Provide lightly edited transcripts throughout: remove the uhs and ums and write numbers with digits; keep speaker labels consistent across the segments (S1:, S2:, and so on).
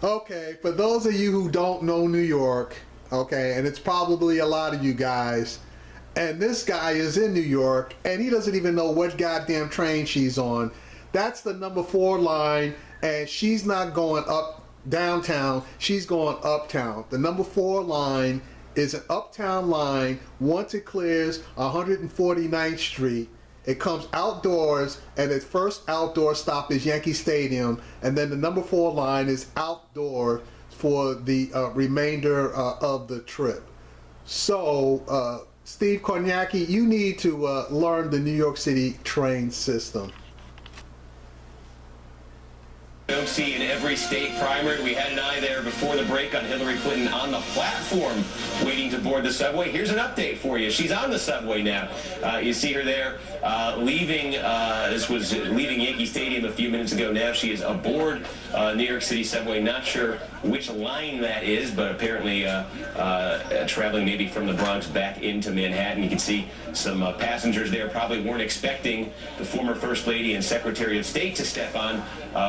S1: Okay, for those of you who don't know New York, okay, and it's probably a lot of you guys, and this guy is in New York, and he doesn't even know what goddamn train she's on. That's the number 4 line, and she's not going up downtown, she's going uptown. The number 4 line is an uptown line. Once it clears 149th Street, it comes outdoors, and its first outdoor stop is Yankee Stadium, and then the number 4 line is outdoor for the remainder of the trip. So, Steve Kornacki, you need to learn the New York City train system.
S2: Don't see in every state primary. We had an eye there before the break on Hillary Clinton on the platform waiting to board the subway. Here's an update for you. She's on the subway now. You see her there leaving. This was leaving Yankee Stadium a few minutes ago. Now she is aboard New York City subway. Not sure which line that is, but apparently traveling maybe from the Bronx back into Manhattan. You can see some passengers there probably weren't expecting the former First Lady and Secretary of State to step on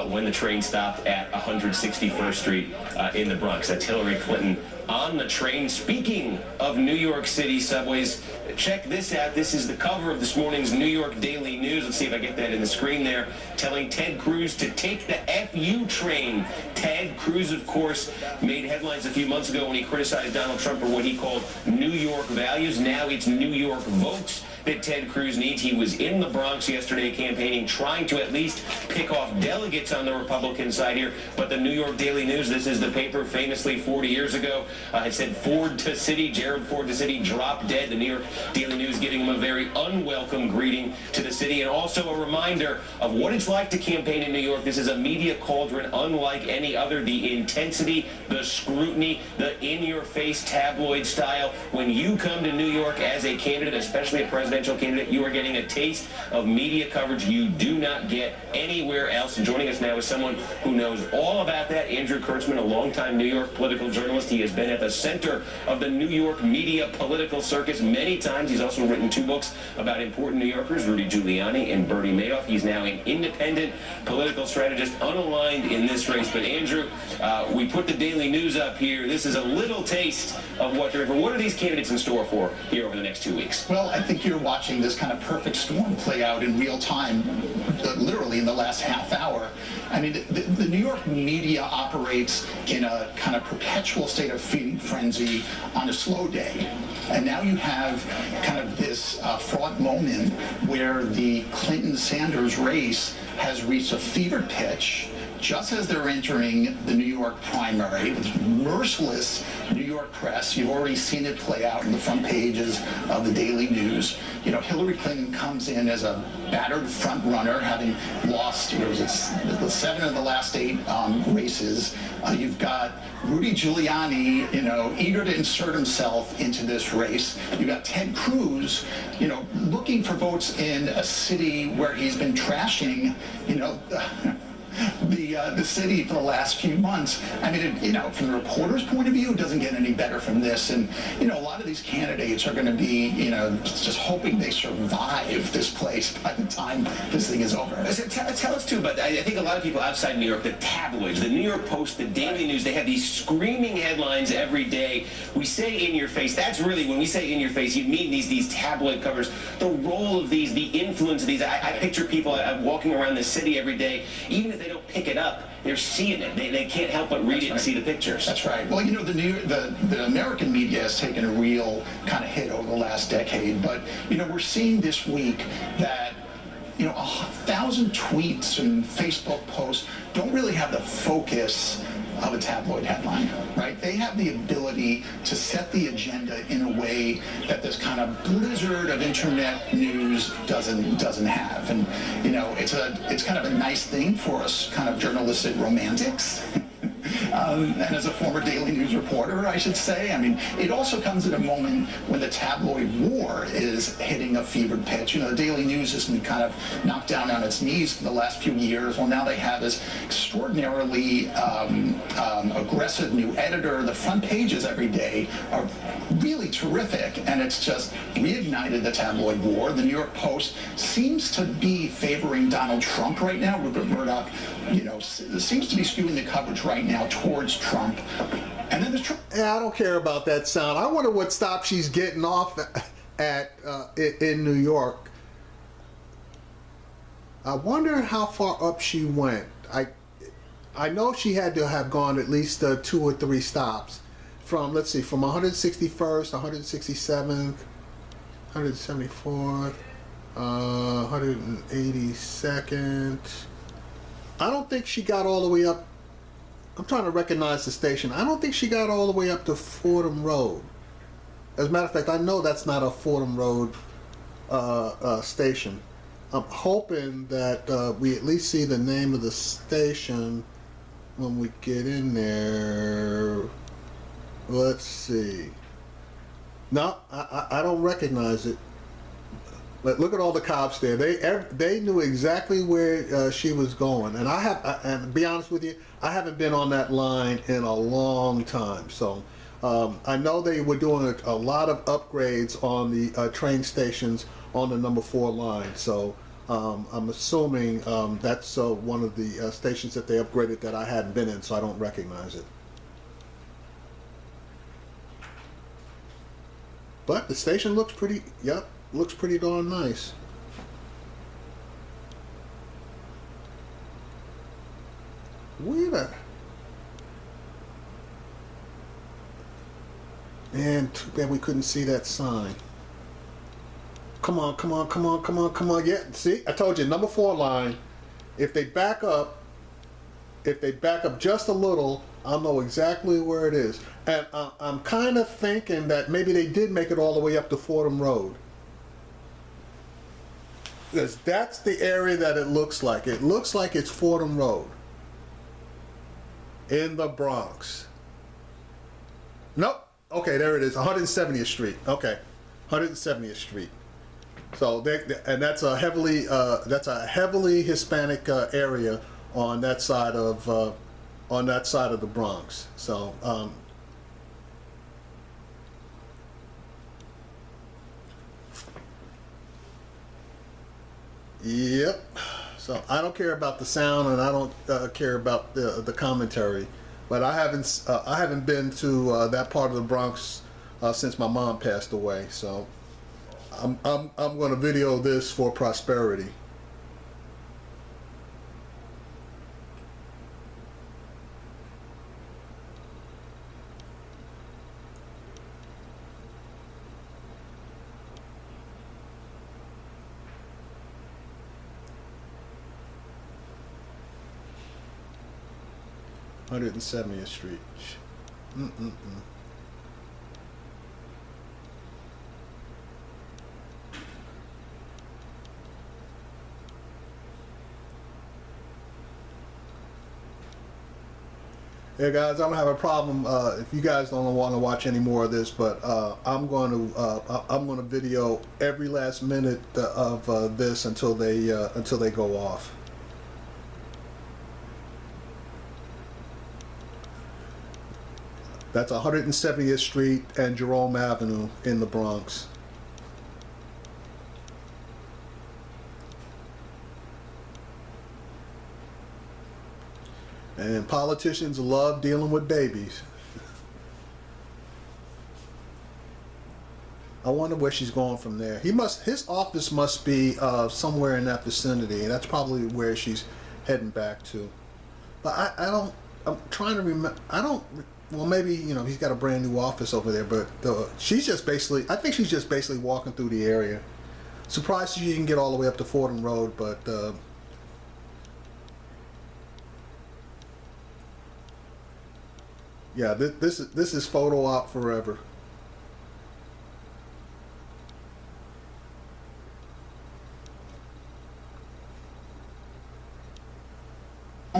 S2: when the train stopped at 161st Street in the Bronx. That's Hillary Clinton on the train. Speaking of New York City subways, check this out. This is the cover of this morning's New York Daily News. Let's see if I get that in the screen there. Telling Ted Cruz to take the FU train. Ted Cruz, of course, made headlines a few months ago when he criticized Donald Trump for what he called New York values. Now it's New York votes that Ted Cruz needs. He was in the Bronx yesterday campaigning, trying to at least pick off delegates on the Republican side here. But the New York Daily News, this is the paper famously 40 years ago, had said Ford to city, Gerald Ford to city, dropped dead. The New York Daily News giving him a very unwelcome greeting to the city, and also a reminder of what it's like to campaign in New York. This is a media cauldron unlike any other. The intensity, the scrutiny, the in-your-face tabloid style. When you come to New York as a candidate, especially a presidential candidate, you are getting a taste of media coverage you do not get anywhere else. And joining us now is someone who knows all about that, Andrew Kurtzman, a longtime New York political journalist. He has been at the center of the New York media political circus many times. He's also written 2 books about important New Yorkers, Rudy Giuliani and Bernie Madoff. He's now an independent political strategist, unaligned in this race. But Andrew, we put the Daily News up here. This is a little taste of what they're in for. What are these candidates in store for here over the next 2 weeks?
S3: Well, I think you're watching this kind of perfect storm play out in real time, literally in the last half hour. I mean, the New York media operates in a kind of perpetual state of feeding frenzy on a slow day. And now you have kind of this fraught moment where the Clinton-Sanders race has reached a fever pitch just as they're entering the New York primary with merciless New York press. You've already seen it play out in the front pages of the Daily News. You know, Hillary Clinton comes in as a battered front runner, having lost, was it 7 of the last 8 races. You've got Rudy Giuliani, eager to insert himself into this race. You've got Ted Cruz, looking for votes in a city where he's been trashing, the city for the last few months. I mean, from the reporter's point of view, it doesn't get any better from this. And, a lot of these candidates are going to be, just hoping they survive this place by the time this thing is over.
S2: Tell us, too, but I think a lot of people outside New York, the tabloids, the New York Post, the Daily News, they have these screaming headlines every day. We say in your face. That's really, when we say in your face, you mean these tabloid covers. The role of these, the influence of these. I picture people walking around the city every day, even if they don't pick it up, they're seeing it. They can't help but read it and see the pictures.
S3: That's right. Well, the American media has taken a real kind of hit over the last decade, but we're seeing this week that 1,000 tweets and Facebook posts don't really have the focus of a tabloid headline, right? They have the ability to set the agenda in a way that this kind of blizzard of internet news doesn't have. And it's kind of a nice thing for us kind of journalistic romantics. And as a former Daily News reporter, I should say, I mean, it also comes at a moment when the tabloid war is hitting a fevered pitch. The Daily News has been kind of knocked down on its knees for the last few years. Well, now they have this extraordinarily aggressive progressive new editor. The front pages every day are really terrific, and it's just reignited the tabloid war. The New York Post seems to be favoring Donald Trump right now. Rupert Murdoch, seems to be skewing the coverage right now towards Trump. And then there's Trump.
S1: Yeah, I don't care about that sound. I wonder what stop she's getting off at in New York. I wonder how far up she went. I know she had to have gone at least 2 or 3 stops from, let's see, from 161st, 167th, 174th, 182nd. I don't think she got all the way up. I'm trying to recognize the station. I don't think she got all the way up to Fordham Road. As a matter of fact, I know that's not a Fordham Road station. I'm hoping that we at least see the name of the station when we get in there. Let's see. No, I don't recognize it. But look at all the cops there. They knew exactly where she was going. And and to be honest with you, I haven't been on that line in a long time. So I know they were doing a lot of upgrades on the train stations on the number 4 line. So I'm assuming that's one of the stations that they upgraded that I hadn't been in, so I don't recognize it. But the station looks pretty, looks pretty darn nice. Man, too bad we couldn't see that sign. Come on, come on, come on, come on, come on. Yeah, see, I told you, number 4 line, if they back up just a little, I'll know exactly where it is. And I'm kind of thinking that maybe they did make it all the way up to Fordham Road. Because that's the area that it looks like. It looks like it's Fordham Road in the Bronx. Nope. Okay, there it is, 170th Street. Okay, 170th Street. So and that's a heavily Hispanic area on that side of the Bronx. So yep. So I don't care about the sound, and I don't care about the commentary. But I haven't been to that part of the Bronx since my mom passed away. So I'm going to video this for prosperity. Hundred and 70th Street. Yeah, guys, I don't have a problem if you guys don't want to watch any more of this, but I'm going to video every last minute of this until they go off. That's 170th Street and Jerome Avenue in the Bronx. And politicians love dealing with babies. I wonder where she's going from there. His office must be somewhere in that vicinity, and that's probably where she's heading back to. But I'm trying to remember. Well, maybe, he's got a brand new office over there, but she's just basically, I think she's just basically walking through the area. Surprised she didn't get all the way up to Fordham Road, but yeah, this is photo op forever.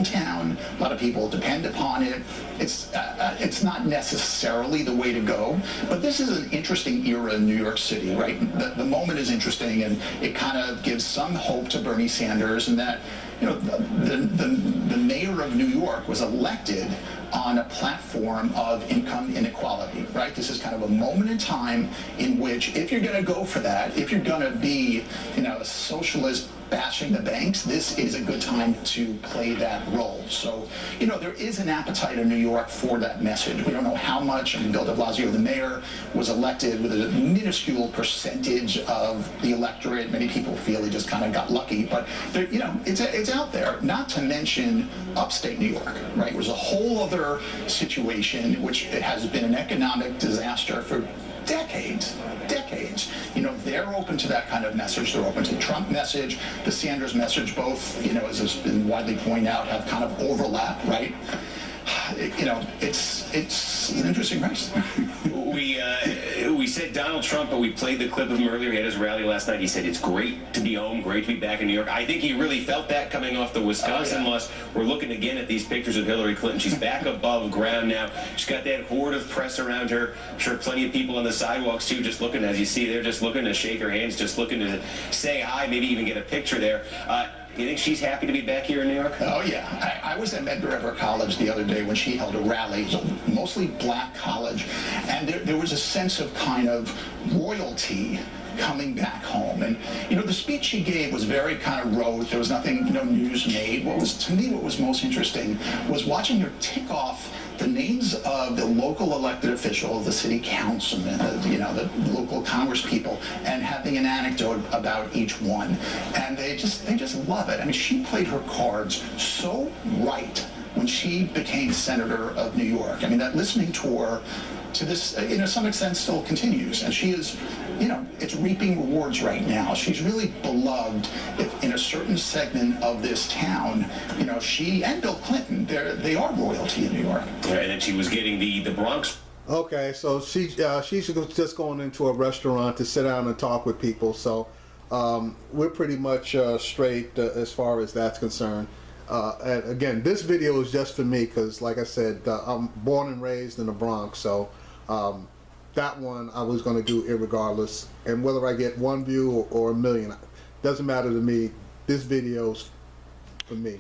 S3: Town. A lot of people depend upon it. It's not necessarily the way to go, but this is an interesting era in New York City, right? The moment is interesting, and it kind of gives some hope to Bernie Sanders, and that the mayor of New York was elected on on a platform of income inequality, right? This is kind of a moment in time in which, if you're going to go for that, if you're going to be, a socialist bashing the banks, this is a good time to play that role. So, there is an appetite in New York for that message. We don't know how much. I mean, Bill de Blasio, the mayor, was elected with a minuscule percentage of the electorate. Many people feel he just kind of got lucky, but there, it's out there. Not to mention upstate New York, right? It was a whole other situation, which has been an economic disaster for decades. They're open to that kind of message. They're open to the Trump message, the Sanders message. Both, as has been widely pointed out, have kind of overlap, right? It's an interesting race.
S2: We said Donald Trump, but we played the clip of him earlier. He had his rally last night. He said it's great to be home, great to be back in New York. I think he really felt that coming off the Wisconsin loss. We're looking again at these pictures of Hillary Clinton. She's back above ground now. She's got that horde of press around her. I'm sure plenty of people on the sidewalks too, just looking, as you see, they're just looking to shake her hands, just looking to say hi, maybe even get a picture there. You think she's happy to be back here in New York?
S3: Oh, yeah. I was at Medgar Evers College the other day when she held a rally. It was a mostly black college. And there was a sense of kind of royalty coming back home. And, the speech she gave was very kind of rote. There was nothing, news made. To me, what was most interesting was watching her tick off the names of the local elected officials, the city councilmen, the local congress people, and having an anecdote about each one. And they just love it. I mean, she played her cards so right when she became senator of New York. I mean, that listening tour to this, some extent still continues. And she is, it's reaping rewards right now. She's really beloved in a certain segment of this town. She and Bill Clinton, they are royalty in New York.
S2: Right, and then she was getting the Bronx.
S1: Okay, so she's just going into a restaurant to sit down and talk with people. So we're pretty much straight as far as that's concerned. And again, this video is just for me because, like I said, I'm born and raised in the Bronx. So that one I was going to do irregardless. And whether I get 1 view or a million, doesn't matter to me. This video's for me.